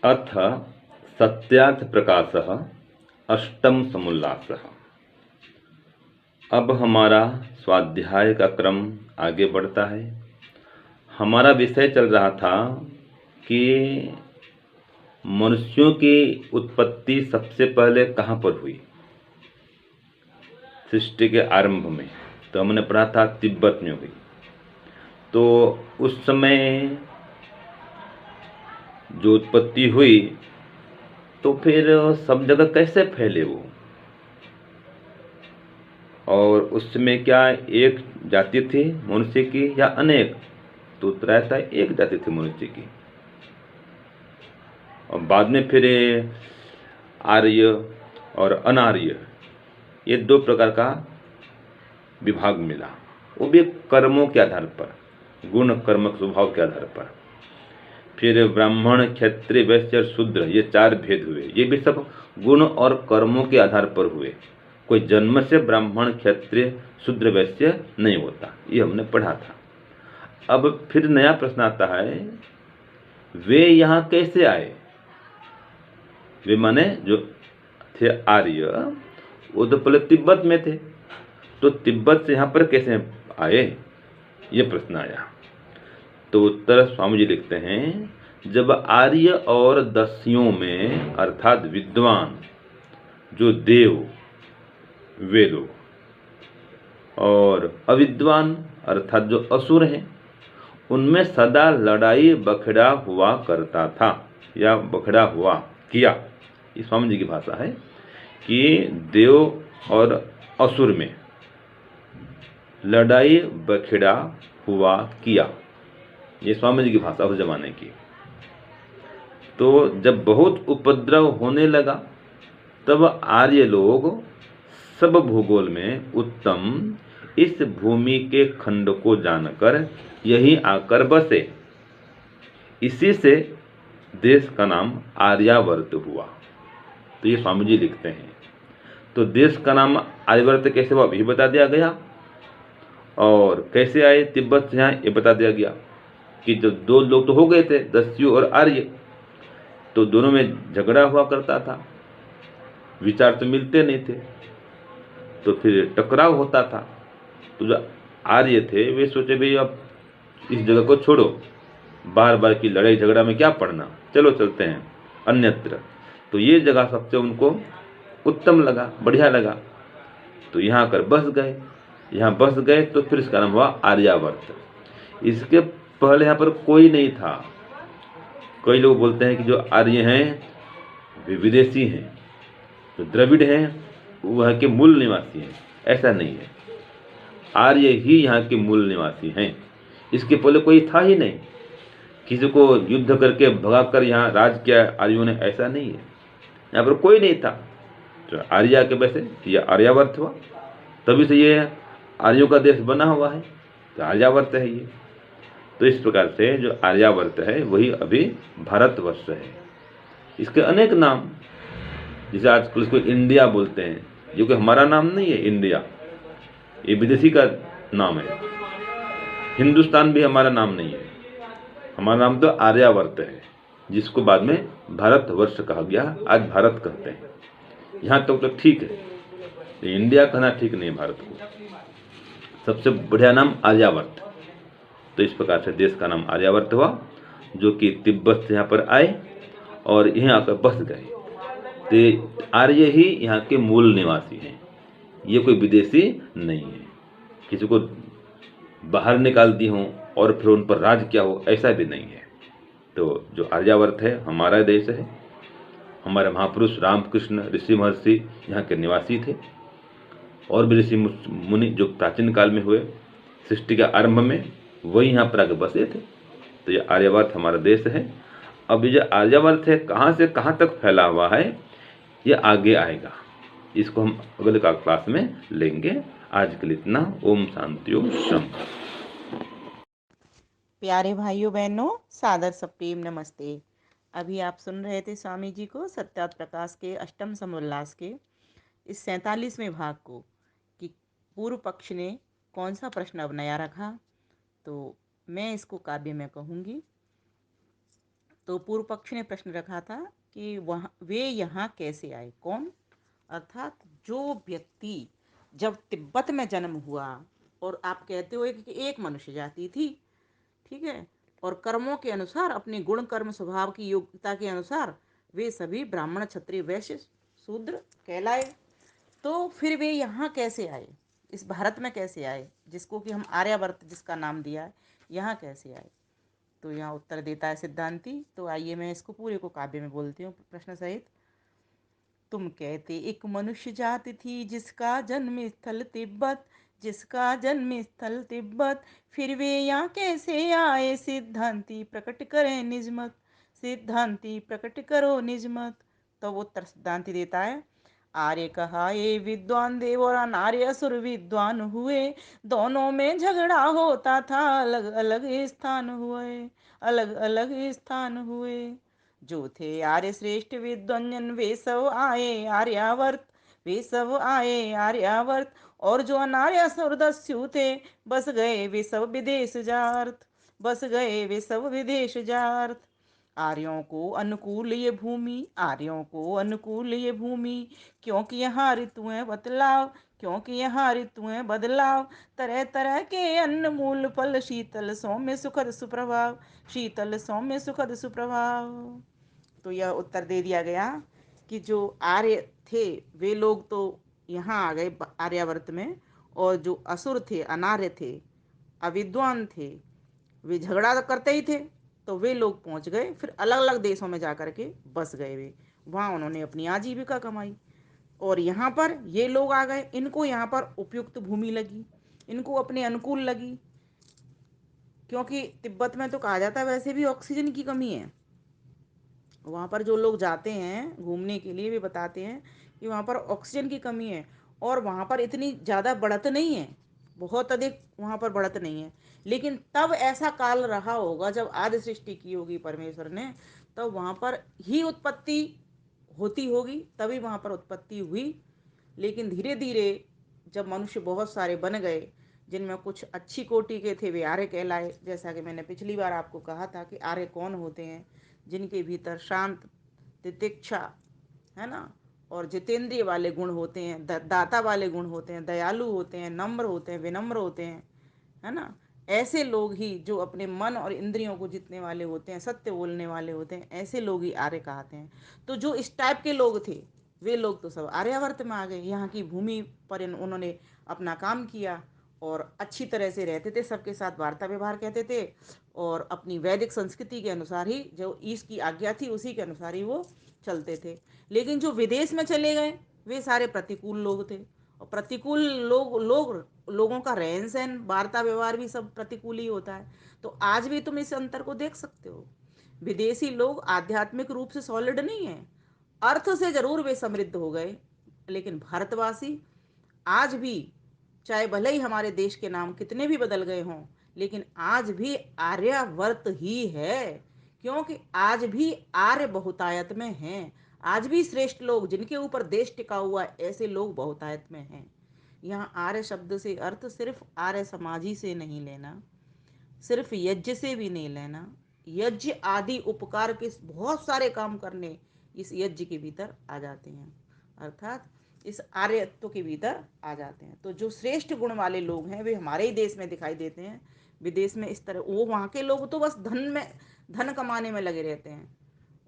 अथ सत्यार्थ प्रकाशः अष्टम समुल्लासः। अब हमारा स्वाध्याय का क्रम आगे बढ़ता है। हमारा विषय चल रहा था कि मनुष्यों की उत्पत्ति सबसे पहले कहाँ पर हुई। सृष्टि के आरंभ में तो हमने पढ़ा था तिब्बत में हुई। तो उस समय जो उत्पत्ति हुई तो फिर सब जगह कैसे फैले वो, और उस समय क्या एक जाति थी मनुष्य की या अनेक? तो उत्तर आया था एक जाति थी मनुष्य की। और बाद में फिर आर्य और अनार्य ये दो प्रकार का विभाग मिला, वो भी कर्मों के आधार पर, गुण कर्म स्वभाव के आधार पर। फिर ब्राह्मण क्षत्रिय वैश्य और शूद्र ये चार भेद हुए, ये भी सब गुण और कर्मों के आधार पर हुए। कोई जन्म से ब्राह्मण क्षत्रिय शूद्र वैश्य नहीं होता, ये हमने पढ़ा था। अब फिर नया प्रश्न आता है, वे यहाँ कैसे आए? वे माने जो थे आर्य, वो तो पहले तिब्बत में थे, तो तिब्बत से यहाँ पर कैसे आए, ये प्रश्न आया। तो उत्तर स्वामी जी लिखते हैं, जब आर्य और दस्युओं में अर्थात विद्वान जो देव वे लोग और अविद्वान अर्थात जो असुर हैं, उनमें सदा लड़ाई बखड़ा हुआ करता था या बखड़ा हुआ किया। ये स्वामी जी की भाषा है कि देव और असुर में लड़ाई बखेड़ा हुआ किया। ये स्वामी जी की भाषा उस जमाने की। तो जब बहुत उपद्रव होने लगा तब आर्य लोग सब भूगोल में उत्तम इस भूमि के खंड को जानकर यहीं आकर बसे। इसी से देश का नाम आर्यावर्त हुआ। तो ये स्वामी जी लिखते हैं। तो देश का नाम आर्यावर्त कैसे हुआ भी बता दिया गया, और कैसे आए तिब्बत से यहाँ ये बता दिया गया कि जो दो लोग तो हो गए थे, दस्यु और आर्य, तो दोनों में झगड़ा हुआ करता था, विचार तो मिलते नहीं थे, तो फिर टकराव होता था। तो जो आर्य थे वे सोचे भाई अब इस जगह को छोड़ो, बार बार की लड़ाई झगड़ा में क्या पड़ना, चलो चलते हैं अन्यत्र। तो ये जगह सबसे उनको उत्तम लगा, बढ़िया लगा, तो यहाँ आकर बस गए। यहाँ बस गए तो फिर इसका नाम हुआ आर्यावर्त। इसके पहले यहाँ पर कोई नहीं था। कई लोग बोलते हैं कि जो आर्य हैं वे विदेशी हैं, जो द्रविड़ हैं वह के मूल निवासी हैं। ऐसा नहीं है, आर्य ही यहाँ के मूल निवासी हैं। इसके पहले कोई था ही नहीं, किसी को युद्ध करके भगाकर यहाँ राज किया आर्यों ने, ऐसा नहीं है। यहाँ पर कोई नहीं था, तो आर्या के वैसे यह आर्यावर्त हुआ, तभी से ये आर्यों का देश बना हुआ है, तो आर्यावर्त है ये। तो इस प्रकार से जो आर्यावर्त है वही अभी भारतवर्ष है। इसके अनेक नाम, जैसे आजकल इसको इंडिया बोलते हैं, जो कि हमारा नाम नहीं है इंडिया, ये विदेशी का नाम है। हिंदुस्तान भी हमारा नाम नहीं है, हमारा नाम तो आर्यावर्त है, जिसको बाद में भारतवर्ष कहा गया, आज भारत कहते हैं। यहाँ तक तो ठीक है, इंडिया कहना ठीक नहीं है भारत को। सबसे बढ़िया नाम आर्यावर्त। तो इस प्रकार से देश का नाम आर्यावर्त हुआ, जो कि तिब्बत से यहाँ पर आए और यहीं आकर बस गए। तो आर्य ही यहाँ के मूल निवासी हैं, ये कोई विदेशी नहीं है। किसी को बाहर निकाल दी हो और फिर उन पर राज किया हो, ऐसा भी नहीं है। तो जो आर्यावर्त है हमारा देश है। हमारे महापुरुष रामकृष्ण ऋषि महर्षि यहाँ के निवासी थे, और भी ऋषि मुनि जो प्राचीन काल में हुए सृष्टि के आरंभ में, वही यहाँ पर आगे बसे थे। तो ये आर्यावर्त हमारा देश है। अब ये आर्यावर्त है कहाँ से कहाँ तक फैला हुआ है ये आगे आएगा, इसको हम अगले क्लास में लेंगे। आज के लिए इतना। ओम शांति ओम शंकर। प्यारे भाइयों बहनों, सादर सप्रेम नमस्ते। अभी आप सुन रहे थे स्वामी जी को सत्यार्थ प्रकाश के अष्टम समुल्लास के इस 47वें भाग को, कि पूर्व पक्ष ने कौन सा प्रश्न अब नया रखा। तो मैं इसको काव्य में कहूँगी। तो पूर्व पक्ष ने प्रश्न रखा था कि वहाँ वे यहाँ कैसे आए, कौन, अर्थात जो व्यक्ति जब तिब्बत में जन्म हुआ, और आप कहते हो कि एक मनुष्य जाति थी, ठीक है, और कर्मों के अनुसार अपने गुण कर्म स्वभाव की योग्यता के अनुसार वे सभी ब्राह्मण क्षत्रिय वैश्य शूद्र कहलाए। तो फिर वे यहाँ कैसे आए, इस भारत में कैसे आए, जिसको कि हम आर्यावर्त जिसका नाम दिया है, यहाँ कैसे आए। तो यहाँ उत्तर देता है सिद्धांती। तो आइए मैं इसको पूरे को काव्य में बोलती हूँ प्रश्न सहित। तुम कहते एक मनुष्य जाति थी जिसका जन्म स्थल तिब्बत, जिसका जन्म स्थल तिब्बत, फिर वे यहाँ कैसे आए, सिद्धांती प्रकट करें निजमत, सिद्धांती प्रकट करो निजमत। तो वो उत्तर सिद्धांति देता है, आर्य कहा ये विद्वान देव और अनार्य असुर विद्वान हुए, दोनों में झगड़ा होता था, अलग अलग स्थान हुए, अलग अलग स्थान हुए। जो थे आर्य श्रेष्ठ विद्वंजन वे सब आए आर्यावर्त, वे सब आए आर्यावर्त, और जो अनार्य असुर दस्यु थे बस गए वे सब विदेश जार्थ, बस गए वे सब विदेश जार्थ। आर्यों को अनुकूल ये भूमि, आर्यों को अनुकूल ये भूमि, क्योंकि यहाँ ऋतुएं बदलाव, क्योंकि यहाँ ऋतुएं बदलाव, तरह तरह के अन्न मूल फल, शीतल सौम्य सुखद सुप्रभाव, शीतल सौम्य सुखद सुप्रभाव। तो यह उत्तर दे दिया गया कि जो आर्य थे वे लोग तो यहाँ आ गए आर्यावर्त में, और जो असुर थे, अनार्य थे, अविद्वान थे, वे झगड़ा तो करते ही थे, तो वे लोग पहुंच गए फिर अलग अलग देशों में जा कर के बस गए। वे वहाँ उन्होंने अपनी आजीविका कमाई, और यहाँ पर ये लोग आ गए, इनको यहाँ पर उपयुक्त भूमि लगी, इनको अपने अनुकूल लगी, क्योंकि तिब्बत में तो कहा जाता है वैसे भी ऑक्सीजन की कमी है। वहाँ पर जो लोग जाते हैं घूमने के लिए वे बताते हैं कि वहाँ पर ऑक्सीजन की कमी है, और वहाँ पर इतनी ज़्यादा बढ़त नहीं है, बहुत अधिक वहाँ पर बढ़त नहीं है। लेकिन तब ऐसा काल रहा होगा जब आदि सृष्टि की होगी परमेश्वर ने, तब वहाँ पर ही उत्पत्ति होती होगी, तभी वहाँ पर उत्पत्ति हुई। लेकिन धीरे धीरे जब मनुष्य बहुत सारे बन गए, जिनमें कुछ अच्छी कोटि के थे वे आर्य कहलाए। जैसा कि मैंने पिछली बार आपको कहा था कि आर्य कौन होते हैं, जिनके भीतर शांत, तितिक्षा, है ना, और जितेंद्रिय वाले गुण होते हैं, दाता वाले गुण होते हैं, दयालु होते हैं, नम्र होते हैं, विनम्र होते हैं, है ना। ऐसे लोग ही जो अपने मन और इंद्रियों को जीतने वाले होते हैं, सत्य बोलने वाले होते हैं, ऐसे लोग ही आर्य कहते हैं। तो जो इस टाइप के लोग थे वे लोग तो सब आर्यावर्त में आ गए, यहाँ की भूमि पर उन्होंने अपना काम किया, और अच्छी तरह से रहते थे, सबके साथ वार्ता व्यवहार कहते थे, और अपनी वैदिक संस्कृति के अनुसार ही, जो ईश की आज्ञा थी उसी के अनुसार ही वो चलते थे। लेकिन जो विदेश में चले गए वे सारे प्रतिकूल लोग थे, और प्रतिकूल लोगों का रहन सहन, वार्ता व्यवहार भी सब प्रतिकूल ही होता है। तो आज भी तुम इस अंतर को देख सकते हो। विदेशी लोग आध्यात्मिक रूप से सॉलिड नहीं है, अर्थ से जरूर वे समृद्ध हो गए, लेकिन भारतवासी आज भी, चाहे भले ही हमारे देश के नाम कितने भी बदल गए हों, लेकिन आज भी आर्यावर्त ही है, क्योंकि आज भी आर्य बहुतायत में हैं। आज भी श्रेष्ठ लोग जिनके ऊपर देश टिका हुआ है, ऐसे लोग बहुतायत में हैं। यहाँ आर्य शब्द से अर्थ सिर्फ आर्य समाजी से नहीं लेना, सिर्फ यज्ञ से भी नहीं लेना। यज्ञ आदि उपकार के बहुत सारे काम करने इस यज्ञ के भीतर आ जाते हैं, अर्थात इस आर्यत्व के भीतर आ जाते हैं। तो जो श्रेष्ठ गुण वाले लोग हैं वे हमारे ही देश में दिखाई देते हैं। विदेश में इस तरह वो, वहाँ के लोग तो बस धन कमाने में लगे रहते हैं,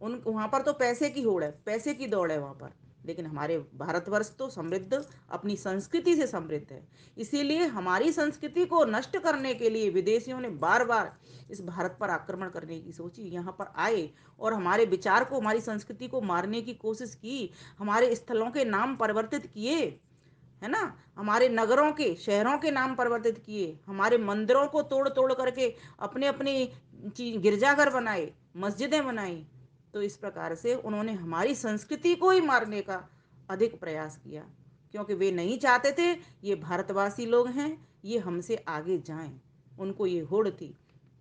उन वहाँ पर तो पैसे की होड़ है, पैसे की दौड़ है वहाँ पर। लेकिन हमारे भारतवर्ष तो समृद्ध, अपनी संस्कृति से समृद्ध है। इसीलिए हमारी संस्कृति को नष्ट करने के लिए विदेशियों ने बार बार इस भारत पर आक्रमण करने की सोची, यहाँ पर आए और हमारे विचार को, हमारी संस्कृति को मारने की कोशिश की, हमारे स्थलों के नाम परिवर्तित किए, है ना, हमारे नगरों के, शहरों के नाम परिवर्तित किए, हमारे मंदिरों को तोड़ तोड़ करके अपने अपने गिरजाघर बनाए, मस्जिदें बनाई। तो इस प्रकार से उन्होंने हमारी संस्कृति को ही मारने का अधिक प्रयास किया, क्योंकि वे नहीं चाहते थे ये भारतवासी लोग हैं ये हमसे आगे जाएं, उनको ये होड़ थी।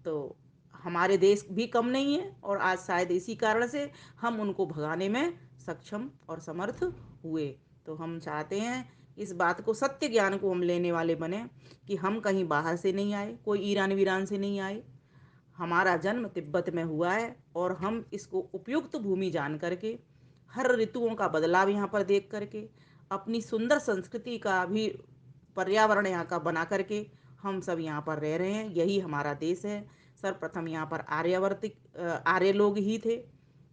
तो हमारे देश भी कम नहीं है, और आज शायद इसी कारण से हम उनको भगाने में सक्षम और समर्थ हुए। तो हम चाहते हैं इस बात को, सत्य ज्ञान को हम लेने वाले बने, कि हम कहीं बाहर से नहीं आए, कोई ईरान वीरान से नहीं आए, हमारा जन्म तिब्बत में हुआ है और हम इसको उपयुक्त भूमि जान करके, हर ऋतुओं का बदलाव यहाँ पर देख करके, अपनी सुंदर संस्कृति का भी पर्यावरण यहाँ का बना करके हम सब यहाँ पर रह रहे हैं। यही हमारा देश है। सर्वप्रथम यहाँ पर आर्य लोग ही थे।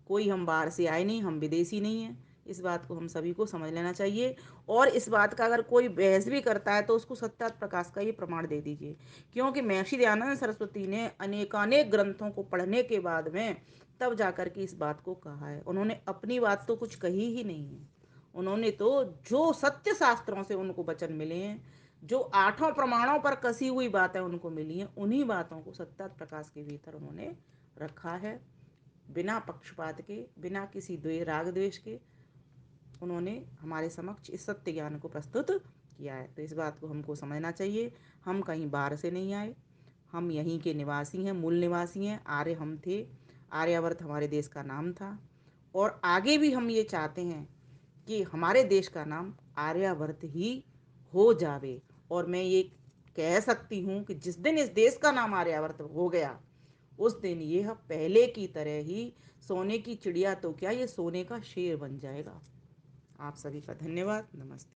कोई हम बाहर से आए नहीं, हम विदेशी नहीं हैं। इस बात को हम सभी को समझ लेना चाहिए। और इस बात का अगर कोई बहस भी करता है तो उसको सत्यार्थ प्रकाश का ये प्रमाण दे दीजिए, क्योंकि महर्षि दयानंद सरस्वती ने अनेकानेक ग्रंथों को पढ़ने के बाद में तब जाकर के इस बात को कहा है। उन्होंने अपनी बात तो कुछ कही ही नहीं है। उन्होंने तो जो सत्य शास्त्रों से उनको वचन मिले हैं, जो आठों प्रमाणों पर कसी हुई बातें उनको मिली हैं, उन्हीं बातों को सत्यार्थ प्रकाश के भीतर उन्होंने रखा है। बिना पक्षपात के, बिना किसी राग द्वेष के उन्होंने हमारे समक्ष इस सत्य ज्ञान को प्रस्तुत किया है। तो इस बात को हमको समझना चाहिए। हम कहीं बाहर से नहीं आए, हम यहीं के निवासी हैं, मूल निवासी हैं। आर्य हम थे, आर्यावर्त हमारे देश का नाम था। और आगे भी हम ये चाहते हैं कि हमारे देश का नाम आर्यावर्त ही हो जावे। और मैं ये कह सकती हूँ कि जिस दिन इस देश का नाम आर्यावर्त हो गया, उस दिन यह पहले की तरह ही सोने की चिड़िया तो क्या, ये सोने का शेर बन जाएगा। आप सभी का धन्यवाद। नमस्ते।